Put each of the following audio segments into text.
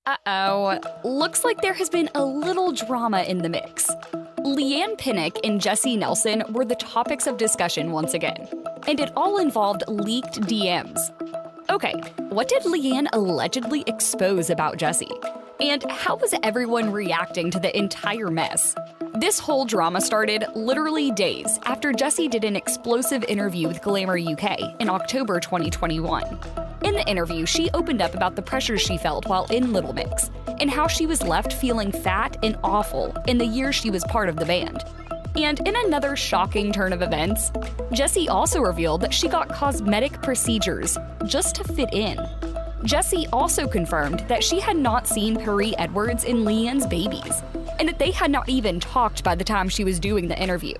Uh-oh. Looks like there has been a little drama in the mix. Leigh Pinnock and Jesy Nelson were the topics of discussion once again, and it all involved leaked DMs. Okay, what did Leigh allegedly expose about Jesy? And how was everyone reacting to the entire mess? This whole drama started literally days after Jesy did an explosive interview with Glamour UK in October 2021. In the interview, she opened up about the pressures she felt while in Little Mix, and how she was left feeling fat and awful in the years she was part of the band. And in another shocking turn of events, Jesy also revealed that she got cosmetic procedures just to fit in. Jesy also confirmed that she had not seen Perrie Edwards and Leigh-Ann's babies, and that they had not even talked by the time she was doing the interview.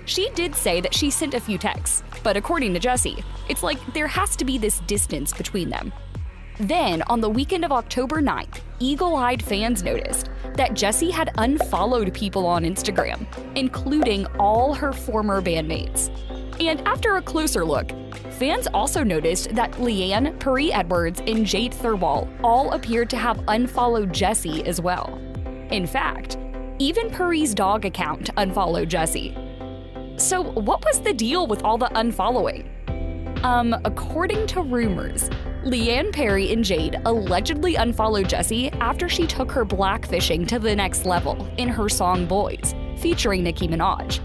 She did say that she sent a few texts, but according to Jesy, it's like there has to be this distance between them. Then, on the weekend of October 9th, eagle-eyed fans noticed that Jesy had unfollowed people on Instagram, including all her former bandmates. And after a closer look, fans also noticed that Leigh-Anne, Perrie Edwards, and Jade Thirlwall all appeared to have unfollowed Jesy as well. In fact, even Perrie's dog account unfollowed Jesy. So what was the deal with all the unfollowing? According to rumors, Leigh-Anne, Perrie, and Jade allegedly unfollowed Jesy after she took her blackfishing to the next level in her song Boys, featuring Nicki Minaj.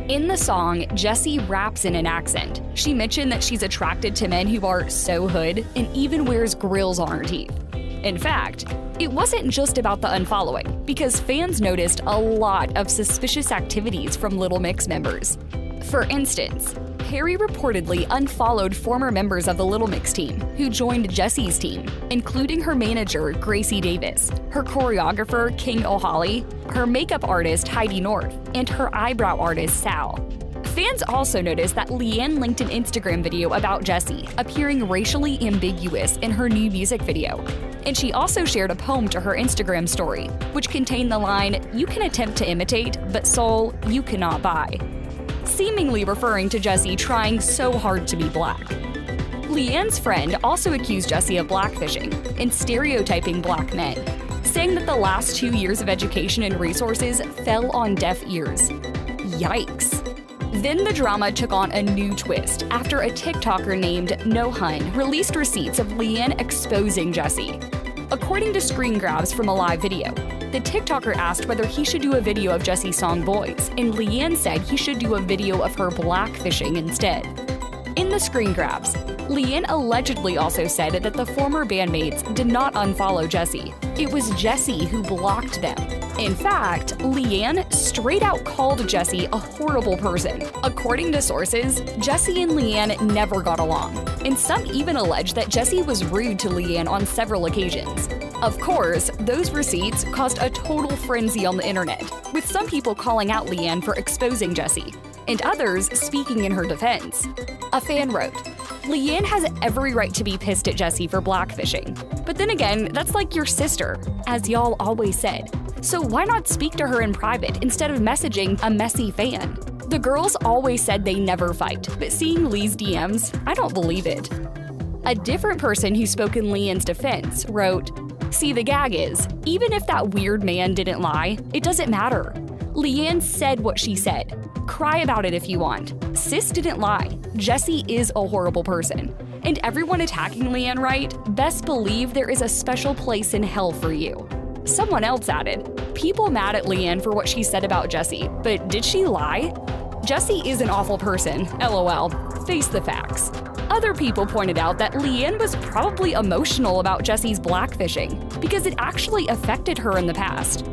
In the song, Jesy raps in an accent. She mentioned that she's attracted to men who are so hood and even wears grills on her teeth. In fact, it wasn't just about the unfollowing, because fans noticed a lot of suspicious activities from Little Mix members. For instance, Perrie reportedly unfollowed former members of the Little Mix team who joined Jesy's team, including her manager, Gracie Davis, her choreographer, King O'Holly, her makeup artist, Heidi North, and her eyebrow artist, Sal. Fans also noticed that Leigh-Anne linked an Instagram video about Jesy, appearing racially ambiguous in her new music video. And she also shared a poem to her Instagram story, which contained the line, "You can attempt to imitate, but soul, you cannot buy," seemingly referring to Jesy trying so hard to be black. Leigh-Anne's friend also accused Jesy of blackfishing and stereotyping black men, saying that the last 2 years of education and resources fell on deaf ears. Yikes. Then the drama took on a new twist after a TikToker named Nohun released receipts of Leigh-Anne exposing Jesy. According to screen grabs from a live video, the TikToker asked whether he should do a video of Jesy's song Boys, and Leigh-Anne said he should do a video of her blackfishing instead. In the screen grabs, Leigh-Anne allegedly also said that the former bandmates did not unfollow Jesy. It was Jesy who blocked them. In fact, Leigh-Anne straight out called Jesy a horrible person. According to sources, Jesy and Leigh-Anne never got along, and some even allege that Jesy was rude to Leigh-Anne on several occasions. Of course, those receipts caused a total frenzy on the internet, with some people calling out Leigh-Anne for exposing Jesy, and others speaking in her defense. A fan wrote, "Leigh-Anne has every right to be pissed at Jesy for blackfishing. But then again, that's like your sister, as y'all always said. So why not speak to her in private instead of messaging a messy fan?" The girls always said they never fight, but seeing Leigh's DMs, I don't believe it. A different person who spoke in Leigh-Anne's defense wrote, "See, the gag is, even if that weird man didn't lie, it doesn't matter. Leigh-Anne said what she said. Cry about it if you want. Sis didn't lie. Jesy is a horrible person. And everyone attacking Leigh-Anne Wright, best believe there is a special place in hell for you." Someone else added, "People mad at Leigh-Anne for what she said about Jesy, but did she lie? Jesy is an awful person, LOL. Face the facts." Other people pointed out that Leigh-Anne was probably emotional about Jesy's blackfishing because it actually affected her in the past.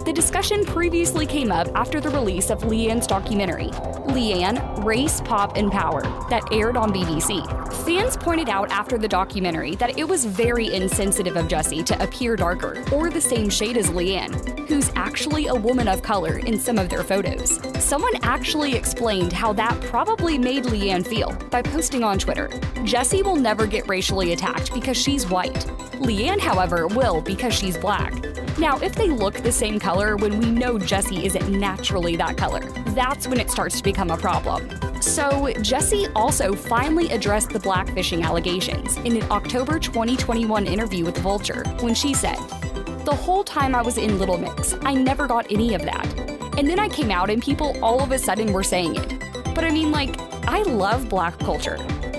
The discussion previously came up after the release of Leigh-Anne's documentary, Leigh-Anne, Race, Pop, and Power, that aired on BBC. Fans pointed out after the documentary that it was very insensitive of Jesy to appear darker or the same shade as Leigh-Anne, who's actually a woman of color in some of their photos. Someone actually explained how that probably made Leigh-Anne feel by posting on Twitter, "Jesy will never get racially attacked because she's white. Leigh-Anne, however, will because she's black." Now, if they look the same color when we know Jesy isn't naturally that color, that's when it starts to become a problem. So, Jesy also finally addressed the blackfishing allegations in an October 2021 interview with Vulture when she said, The whole time I was in Little Mix, I never got any of that. And then I came out and people all of a sudden were saying it. But I mean, like, I love Black culture.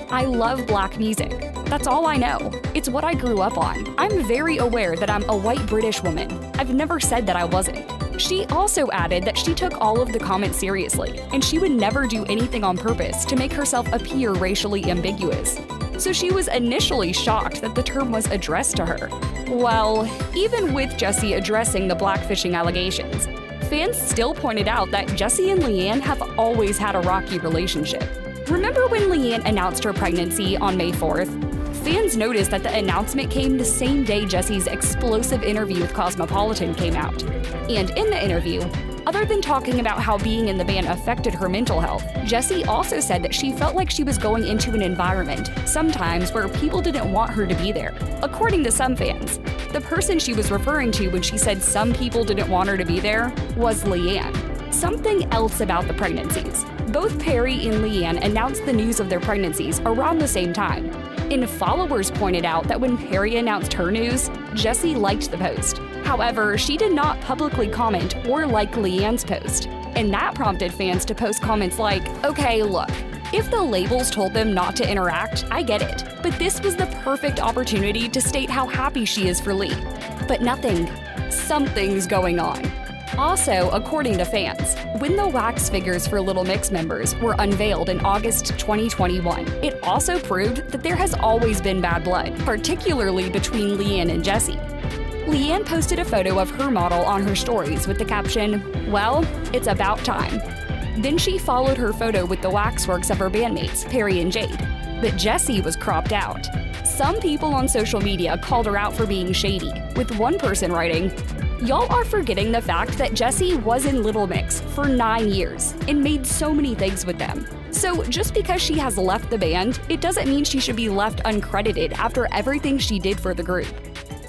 I love Black music. That's all I know. It's what I grew up on. I'm very aware that I'm a white British woman. I've never said that I wasn't. She also added that she took all of the comments seriously, and she would never do anything on purpose to make herself appear racially ambiguous. So she was initially shocked that the term was addressed to her. Well, even with Jesy addressing the blackfishing allegations, fans still pointed out that Jesy and Leigh-Anne have always had a rocky relationship. Remember when Leigh-Anne announced her pregnancy on May 4th? Fans noticed that the announcement came the same day Jesy's explosive interview with Cosmopolitan came out. And in the interview, other than talking about how being in the band affected her mental health, Jesy also said that she felt like she was going into an environment, sometimes where people didn't want her to be there. According to some fans, the person she was referring to when she said some people didn't want her to be there was Leigh-Anne. Something else about the pregnancies. Both Perry and Leigh-Anne announced the news of their pregnancies around the same time. And followers pointed out that when Perry announced her news, Jesy liked the post. However, she did not publicly comment or like Leigh-Anne's post. And that prompted fans to post comments like, okay, look, if the labels told them not to interact, I get it. But this was the perfect opportunity to state how happy she is for Leigh. But nothing. Something's going on. Also, according to fans, when the wax figures for Little Mix members were unveiled in August 2021, it also proved that there has always been bad blood, particularly between Leigh-Anne and Jesy. Leigh-Anne posted a photo of her model on her stories with the caption, "Well, it's about time." Then she followed her photo with the waxworks of her bandmates, Perry and Jade. But Jesy was cropped out. Some people on social media called her out for being shady, with one person writing, "Y'all are forgetting the fact that Jesy was in Little Mix for 9 years and made so many things with them. So just because she has left the band, it doesn't mean she should be left uncredited after everything she did for the group."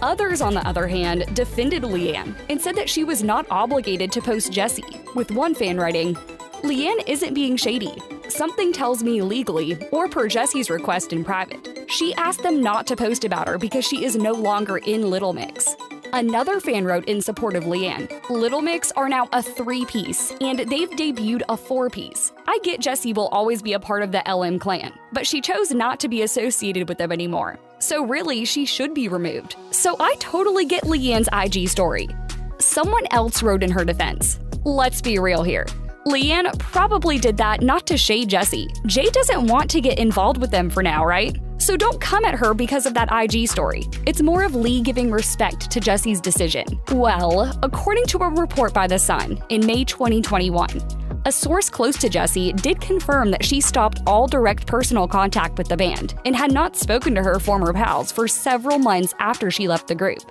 Others, on the other hand, defended Leigh-Anne and said that she was not obligated to post Jesy, with one fan writing, "Leigh-Anne isn't being shady. Something tells me legally, or per Jesy's request in private. She asked them not to post about her because she is no longer in Little Mix." Another fan wrote in support of Leigh-Anne, "Little Mix are now a 3-piece, and they've debuted a 4-piece. I get Jesy will always be a part of the LM clan, but she chose not to be associated with them anymore. So really, she should be removed. So I totally get Leigh-Anne's IG story." Someone else wrote in her defense, "Let's be real here. Leigh-Anne probably did that not to shade Jesy. Jay doesn't want to get involved with them for now, right? So don't come at her because of that IG story. It's more of Leigh giving respect to Jesy's decision." Well, according to a report by The Sun in May 2021, a source close to Jesy did confirm that she stopped all direct personal contact with the band and had not spoken to her former pals for several months after she left the group.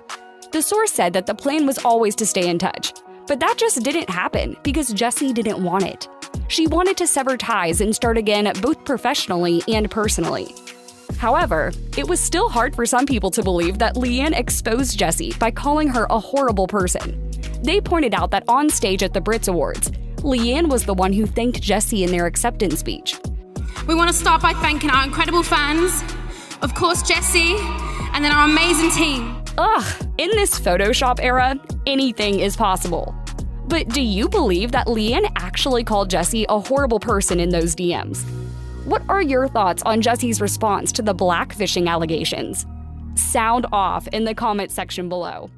The source said that the plan was always to stay in touch, but that just didn't happen because Jesy didn't want it. She wanted to sever ties and start again both professionally and personally. However, it was still hard for some people to believe that Leigh-Anne exposed Jesy by calling her a horrible person. They pointed out that on stage at the Brits Awards, Leigh-Anne was the one who thanked Jesy in their acceptance speech. "We want to start by thanking our incredible fans, of course Jesy, and then our amazing team." Ugh, in this Photoshop era, anything is possible. But do you believe that Leigh-Anne actually called Jesy a horrible person in those DMs? What are your thoughts on Jesy's response to the blackfishing allegations? Sound off in the comment section below.